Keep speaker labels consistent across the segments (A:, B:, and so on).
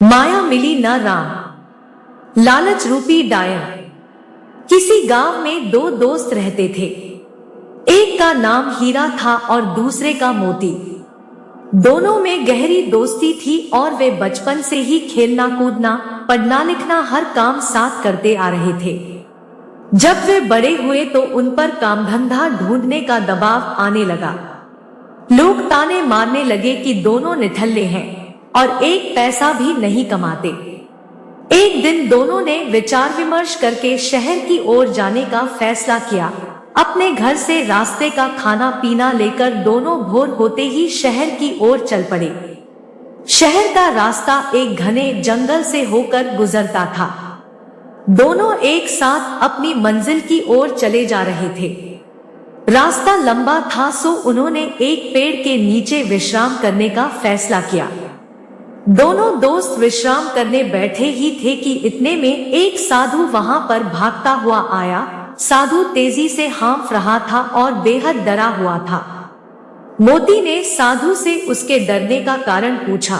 A: माया मिली न राम। लालच रूपी डायन। किसी गांव में दो दोस्त रहते थे। एक का नाम हीरा था और दूसरे का मोती। दोनों में गहरी दोस्ती थी और वे बचपन से ही खेलना कूदना, पढ़ना लिखना हर काम साथ करते आ रहे थे। जब वे बड़े हुए तो उन पर काम धंधा ढूंढने का दबाव आने लगा। लोग ताने मारने लगे कि दोनों निठल्ले हैं और एक पैसा भी नहीं कमाते। एक दिन दोनों ने विचार विमर्श करके शहर की ओर जाने का फैसला किया। अपने घर से रास्ते का खाना पीना लेकर दोनों भोर होते ही शहर की ओर चल पड़े। शहर का रास्ता एक घने जंगल से होकर गुजरता था। दोनों एक साथ अपनी मंजिल की ओर चले जा रहे थे। रास्ता लंबा था सो उन्होंने एक पेड़ के नीचे विश्राम करने का फैसला किया। दोनों दोस्त विश्राम करने बैठे ही थे कि इतने में एक साधु वहां पर भागता हुआ आया। साधु तेजी से हाँफ रहा था और बेहद डरा हुआ था। मोती ने साधु से उसके डरने का कारण पूछा।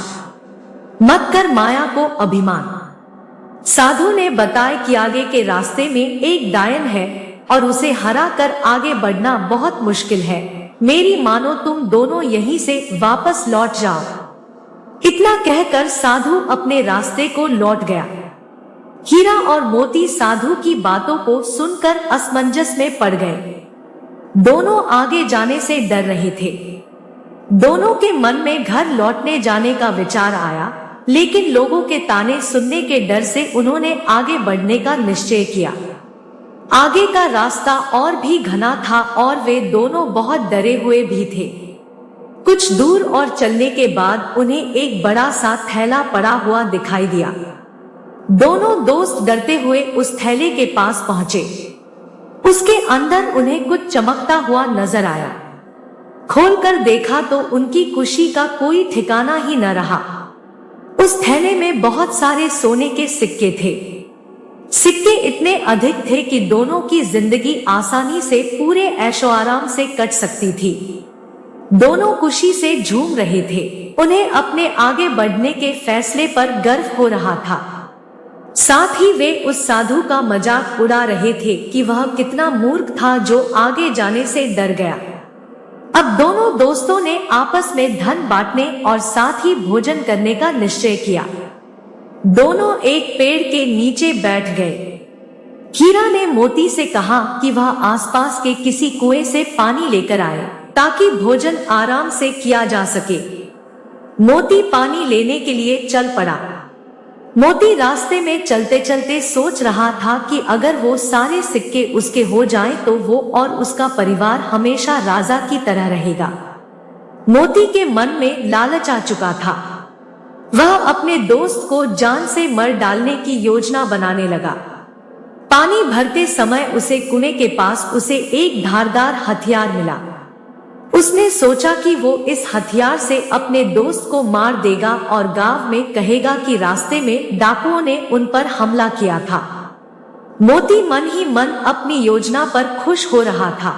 A: मत कर माया को अभिमान। साधु ने बताया कि आगे के रास्ते में एक डायन है और उसे हरा कर आगे बढ़ना बहुत मुश्किल है। मेरी मानो तुम दोनों यहीं से वापस लौट जाओ। इतना कहकर साधु अपने रास्ते को लौट गया। हीरा और मोती साधु की बातों को सुनकर असमंजस में पड़ गए। दोनों आगे जाने से डर रहे थे। दोनों के मन में घर लौटने जाने का विचार आया, लेकिन लोगों के ताने सुनने के डर से उन्होंने आगे बढ़ने का निश्चय किया। आगे का रास्ता और भी घना था और वे दोनों बहुत डरे हुए भी थे। कुछ दूर और चलने के बाद उन्हें एक बड़ा सा थैला पड़ा हुआ दिखाई दिया। दोनों दोस्त डरते हुए उस थैले के पास पहुंचे। उसके अंदर उन्हें कुछ चमकता हुआ नजर आया। खोलकर देखा तो उनकी खुशी का कोई ठिकाना ही न रहा। उस थैले में बहुत सारे सोने के सिक्के थे। सिक्के इतने अधिक थे कि दोनों की जिंदगी आसानी से पूरे ऐशो आराम से कट सकती थी। दोनों खुशी से झूम रहे थे। उन्हें अपने आगे बढ़ने के फैसले पर गर्व हो रहा था। साथ ही वे उस साधु का मजाक उड़ा रहे थे कि वह कितना मूर्ख था जो आगे जाने से डर गया। अब दोनों दोस्तों ने आपस में धन बांटने और साथ ही भोजन करने का निश्चय किया। दोनों एक पेड़ के नीचे बैठ गए। हीरा ने मोती से कहा कि वह आसपास के किसी कुएं से पानी लेकर आए ताकि भोजन आराम से किया जा सके। मोती पानी लेने के लिए चल पड़ा। मोती रास्ते में चलते चलते सोच रहा था कि अगर वो सारे सिक्के उसके हो जाएं तो वो और उसका परिवार हमेशा राजा की तरह रहेगा। मोती के मन में लालच आ चुका था। वह अपने दोस्त को जान से मर डालने की योजना बनाने लगा। पानी भरते समय उसे कुएं के पास उसे एक धारदार हथियार मिला। उसने सोचा कि वो इस हथियार से अपने दोस्त को मार देगा और गांव में कहेगा कि रास्ते में डाकुओं ने उन पर हमला किया था। मोती मन ही मन अपनी योजना पर खुश हो रहा था।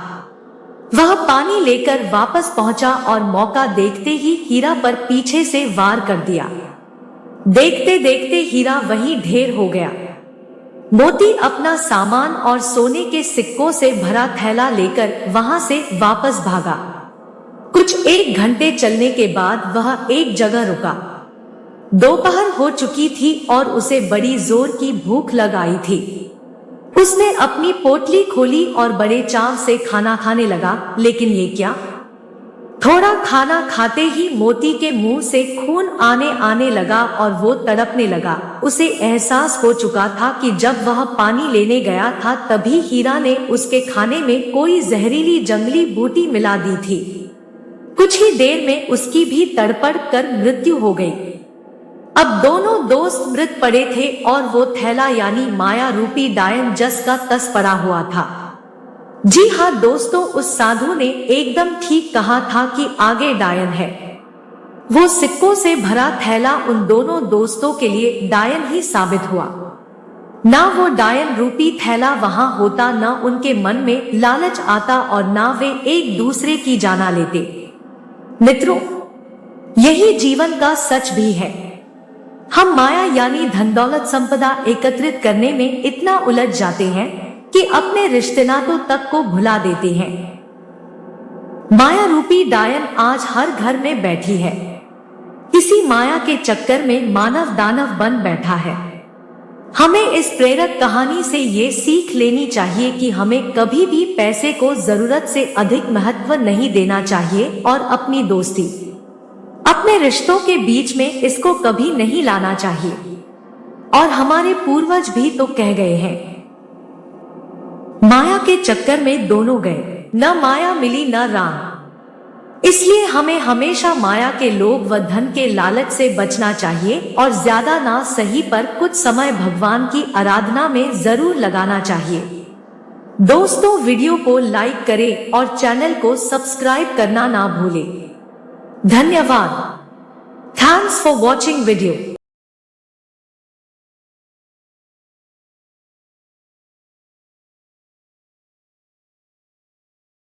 A: वह पानी लेकर वापस पहुंचा और मौका देखते ही हीरा पर पीछे से वार कर दिया। देखते देखते हीरा वहीं ढेर हो गया। मोती अपना सामान और सोने के सिक्कों से भरा थैला लेकर वहां से वापस भागा। कुछ 1 घंटे चलने के बाद वह एक जगह रुका। दोपहर हो चुकी थी और उसे बड़ी जोर की भूख लग आई थी। उसने अपनी पोटली खोली और बड़े चाव से खाना खाने लगा, लेकिन ये क्या? थोड़ा खाना खाते ही मोती के मुंह से खून आने लगा और वो तड़पने लगा। उसे एहसास हो चुका था कि जब वह पानी लेने गया था तभी हीरा ने उसके खाने में कोई जहरीली जंगली बूटी मिला दी थी। कुछ ही देर में उसकी भी तड़पड़ कर मृत्यु हो गई। अब दोनों दोस्त मृत पड़े थे और वो थैला यानी माया रूपी डायन जस का तस पड़ा हुआ था। जी हाँ दोस्तों, उस साधु ने एकदम ठीक कहा था कि आगे डायन है। वो सिक्कों से भरा थैला उन दोनों दोस्तों के लिए डायन ही साबित हुआ। ना वो डायन रूपी थैला वहां होता, ना उनके मन में लालच आता और ना वे एक दूसरे की जाना लेते। मित्रों, यही जीवन का सच भी है। हम माया यानी धन दौलत संपदा एकत्रित करने में इतना उलझ जाते हैं कि अपने रिश्ते नातों तक को भुला देते हैं। माया रूपी डायन आज हर घर में बैठी है। किसी माया के चक्कर में मानव दानव बन बैठा है। हमें इस प्रेरक कहानी से ये सीख लेनी चाहिए कि हमें कभी भी पैसे को जरूरत से अधिक महत्व नहीं देना चाहिए और अपनी दोस्ती, अपने रिश्तों के बीच में इसको कभी नहीं लाना चाहिए। और हमारे पूर्वज भी तो कह गए हैं, माया के चक्कर में दोनों गए, न माया मिली न राम। इसलिए हमें हमेशा माया के लोभ व धन के लालच से बचना चाहिए और ज्यादा ना सही पर कुछ समय भगवान की आराधना में जरूर लगाना चाहिए। दोस्तों, वीडियो को लाइक करें और चैनल को सब्सक्राइब करना ना भूलें। धन्यवाद। Thanks for watching video.